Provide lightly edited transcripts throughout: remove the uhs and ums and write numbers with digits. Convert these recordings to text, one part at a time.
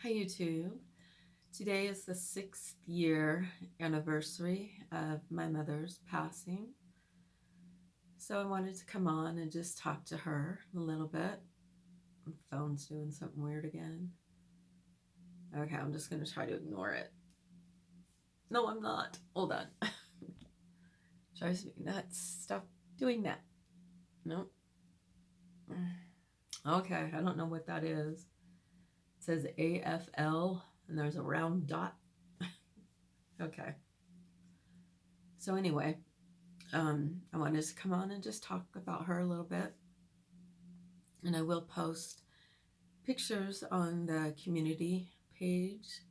Hi YouTube. Today is the 6th-year anniversary of my mother's passing. So I wanted to come on and just talk to her a little bit. My phone's doing something weird again. Okay, I'm just going to try to ignore it. No, I'm not. Hold on. Drives me nuts. Stop doing that. Nope. Okay, I don't know what that is. It says AFL and there's a round dot. Okay. So anyway, I wanted to come on and just talk about her a little bit. And I will post pictures on the community page.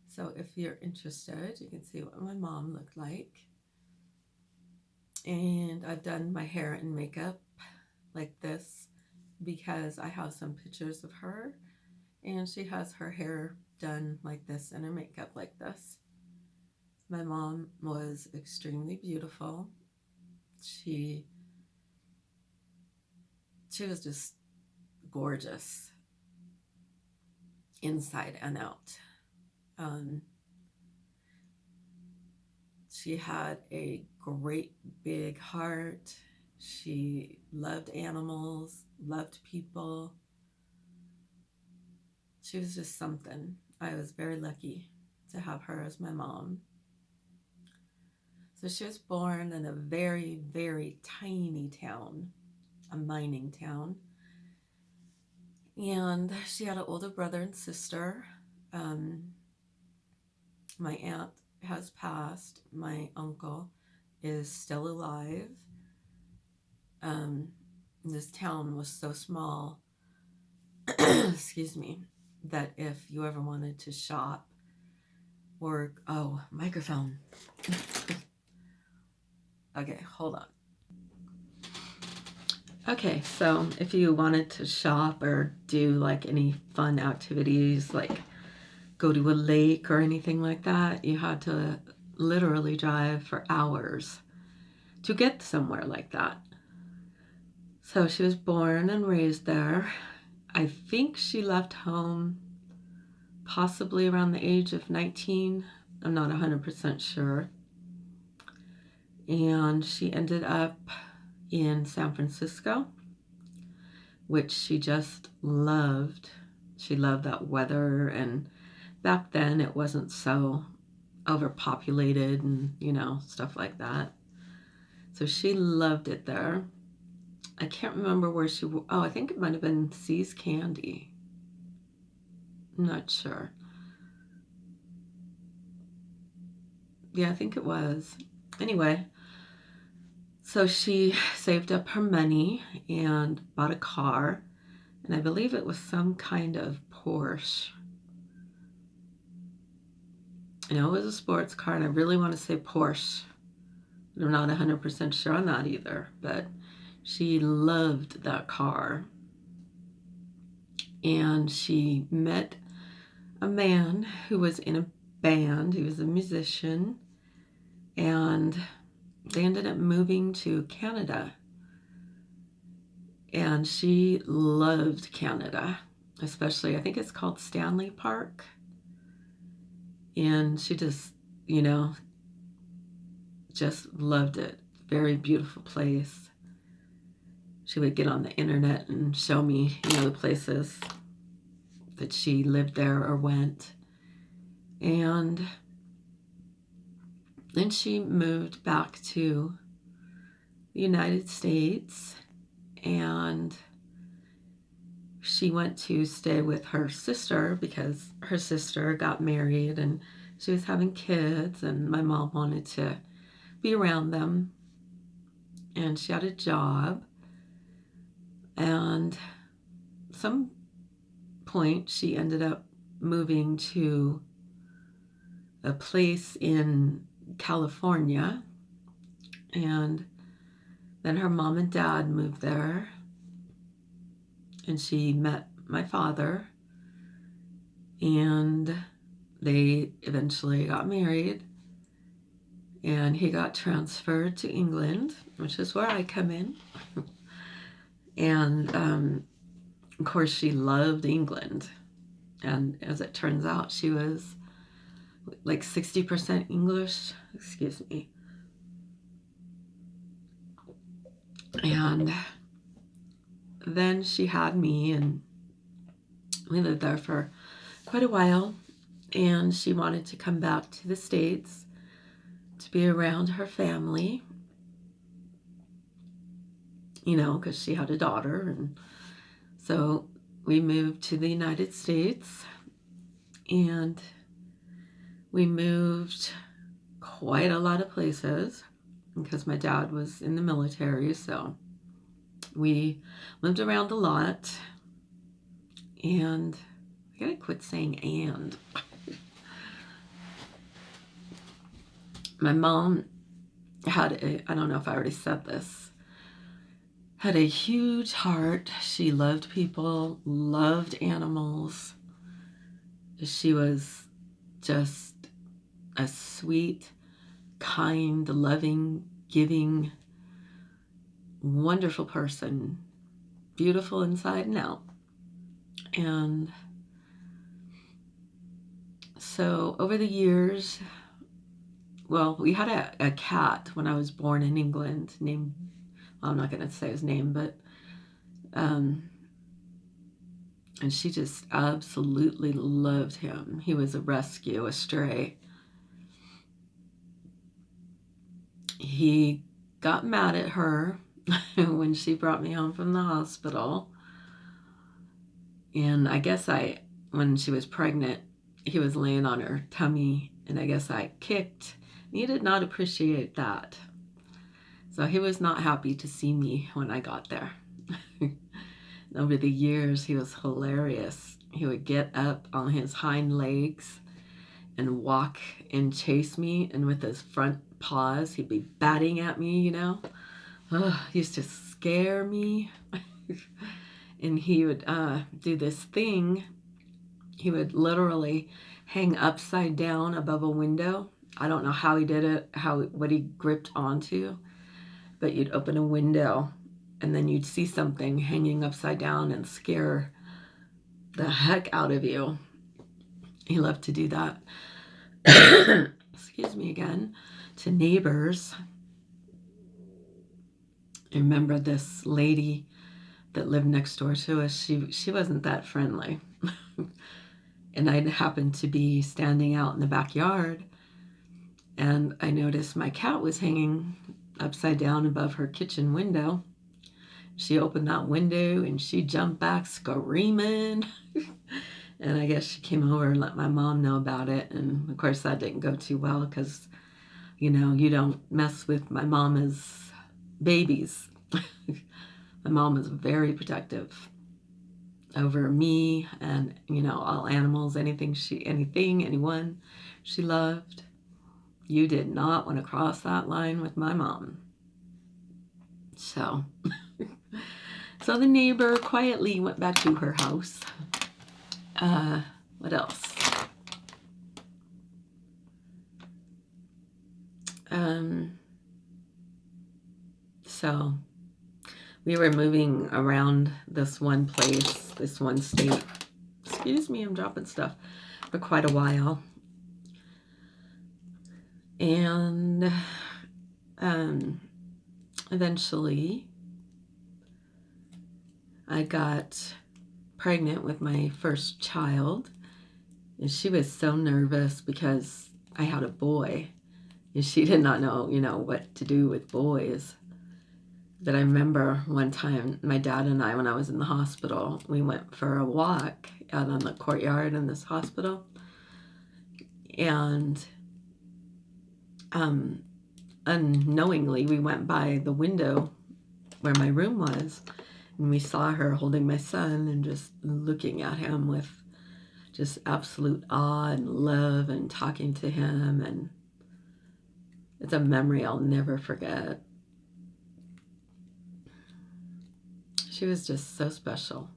So if you're interested, you can see what my mom looked like. And I've done my hair and makeup like this because I have some pictures of her. And she has her hair done like this and her makeup like this. My mom was extremely beautiful. She was just gorgeous inside and out. She had a great big heart. She loved animals, loved people. She was just something. I was very lucky to have her as my mom. So she was born in a very, very tiny town, a mining town. And she had an older brother and sister. My aunt has passed. My uncle is still alive. This town was so small, excuse me, that if you ever wanted to shop or, microphone. Okay, hold on. Okay, so if you wanted to shop or do like any fun activities, like go to a lake or anything like that, you had to literally drive for hours to get somewhere like that. So she was born and raised there. I think she left home possibly around the age of 19. I'm not 100% sure. And she ended up in San Francisco, which she just loved. She loved that weather, and back then it wasn't so overpopulated and, stuff like that. So she loved it there. I can't remember where I think it might have been See's Candy. I'm not sure. Yeah, I think it was. Anyway, so she saved up her money and bought a car, and I believe it was some kind of Porsche. It was a sports car, and I really want to say Porsche. I'm not 100% sure on that either, but she loved that car. And she met a man who was in a band. He was a musician, and they ended up moving to Canada. And she loved Canada, especially, I think it's called Stanley Park. And she just, just loved it. Very beautiful place. She would get on the internet and show me, the places that she lived there or went. And then she moved back to the United States, and she went to stay with her sister because her sister got married and she was having kids, and my mom wanted to be around them. And she had a job, and some point she ended up moving to a place in California, and then her mom and dad moved there, and she met my father, and they eventually got married, and he got transferred to England, which is where I come in. And of course she loved England. And as it turns out, she was like 60% English. Excuse me. And then she had me, and we lived there for quite a while. And she wanted to come back to the States to be around her family, because she had a daughter. And so we moved to the United States, and we moved quite a lot of places because my dad was in the military. So we lived around a lot. And I gotta quit saying and. My mom had I don't know if I already said this, had a huge heart. She loved people, loved animals. She was just a sweet, kind, loving, giving, wonderful person, beautiful inside and out. And so over the years, well, we had a cat when I was born in England named, well, I'm not going to say his name, but, and she just absolutely loved him. He was a rescue, a stray. He got mad at her when she brought me home from the hospital. And I guess when she was pregnant, he was laying on her tummy, and I guess I kicked. He did not appreciate that. So he was not happy to see me when I got there. Over the years, he was hilarious. He would get up on his hind legs and walk and chase me, and with his front paws, he'd be batting at me, He used to scare me. And he would do this thing. He would literally hang upside down above a window. I don't know how he did it, what he gripped onto, but you'd open a window and then you'd see something hanging upside down and scare the heck out of you. He loved to do that. Excuse me again. To neighbors. I remember this lady that lived next door to us. She wasn't that friendly. And I happened to be standing out in the backyard, and I noticed my cat was hanging upside down above her kitchen window. She opened that window and she jumped back screaming. And I guess she came over and let my mom know about it. And of course that didn't go too well because, you don't mess with my mama's babies. My mom was very protective over me and, all animals, anyone she loved. You did not want to cross that line with my mom. So the neighbor quietly went back to her house. What else? So we were moving around this one place, this one state. Excuse me, I'm dropping stuff. For quite a while. And eventually I got pregnant with my first child, and she was so nervous because I had a boy, and she did not know, what to do with boys. But I remember one time my dad and I, when I was in the hospital, we went for a walk out on the courtyard in this hospital, and unknowingly we went by the window where my room was, and we saw her holding my son and just looking at him with just absolute awe and love and talking to him. And it's a memory I'll never forget. She was just so special.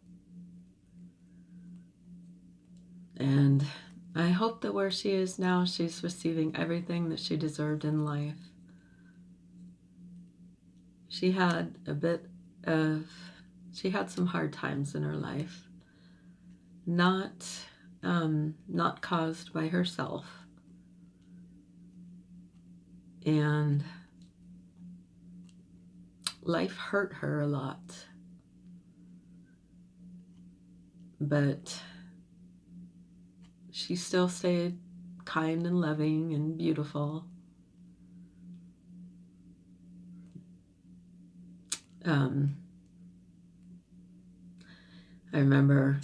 And I hope that where she is now, she's receiving everything that she deserved in life. She had some hard times in her life. Not not caused by herself. And life hurt her a lot. But she still stayed kind and loving and beautiful. I remember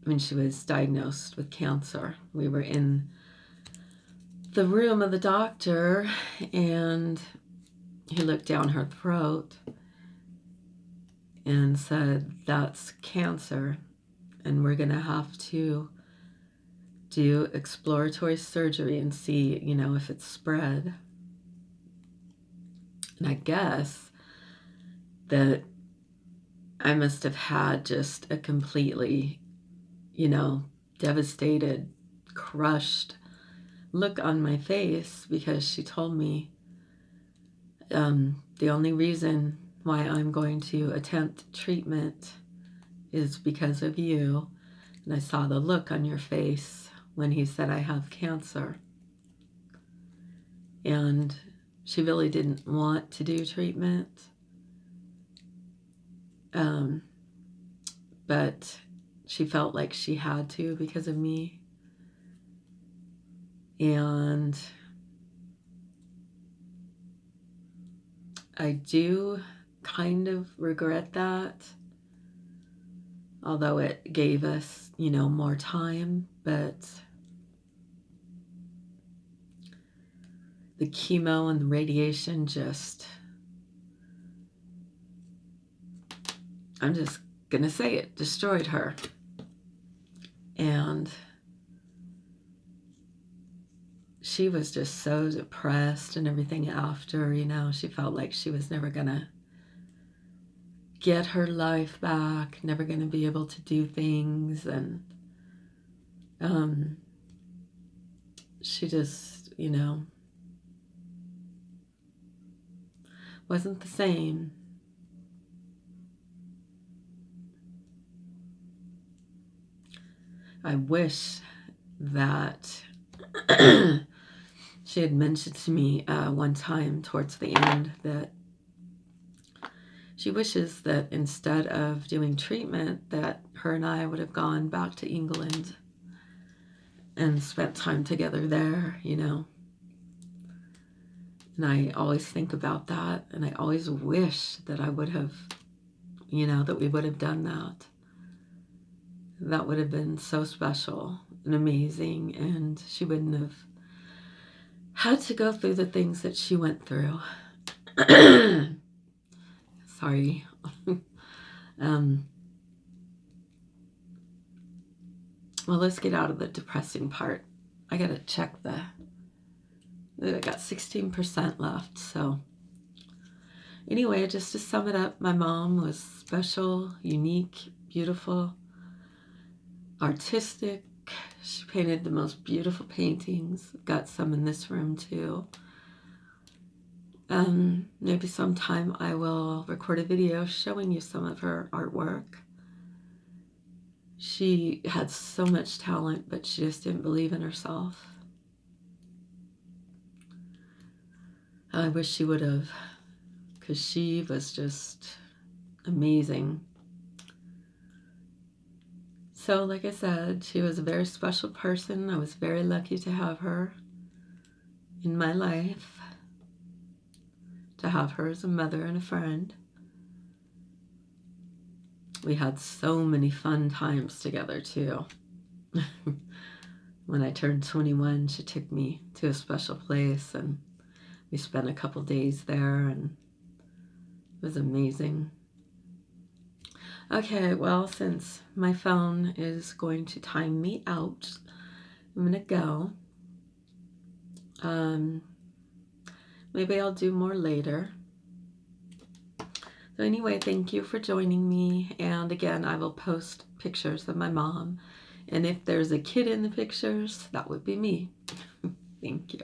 when she was diagnosed with cancer, we were in the room of the doctor, and he looked down her throat and said, "That's cancer, and we're going to have to do exploratory surgery and see, if it's spread." And I guess that I must have had just a completely, devastated, crushed look on my face, because she told me, the only reason why I'm going to attempt treatment is because of you. And I saw the look on your face when he said I have cancer. And she really didn't want to do treatment. But she felt like she had to because of me. And I do kind of regret that, although it gave us, more time. But the chemo and the radiation I'm just gonna say it, destroyed her. And she was just so depressed and everything after, she felt like she was never gonna get her life back, never gonna be able to do things. And she just, wasn't the same. I wish that she had mentioned to me one time towards the end that she wishes that instead of doing treatment, that her and I would have gone back to England and spent time together there, And I always think about that, and I always wish that I would have, that we would have done that. That would have been so special and amazing, and she wouldn't have had to go through the things that she went through. Sorry. Well, let's get out of the depressing part. I gotta check I got 16% left. So anyway, just to sum it up, my mom was special, unique, beautiful, artistic. She painted the most beautiful paintings. Got some in this room too. Maybe sometime I will record a video showing you some of her artwork. She had so much talent, but she just didn't believe in herself. I wish she would have, because she was just amazing. So, like I said, she was a very special person. I was very lucky to have her in my life, to have her as a mother and a friend. We had so many fun times together, too. When I turned 21, she took me to a special place, and we spent a couple days there, and it was amazing. Okay, well, since my phone is going to time me out, I'm going to go. Maybe I'll do more later. So anyway, thank you for joining me. And again, I will post pictures of my mom. And if there's a kid in the pictures, that would be me. Thank you.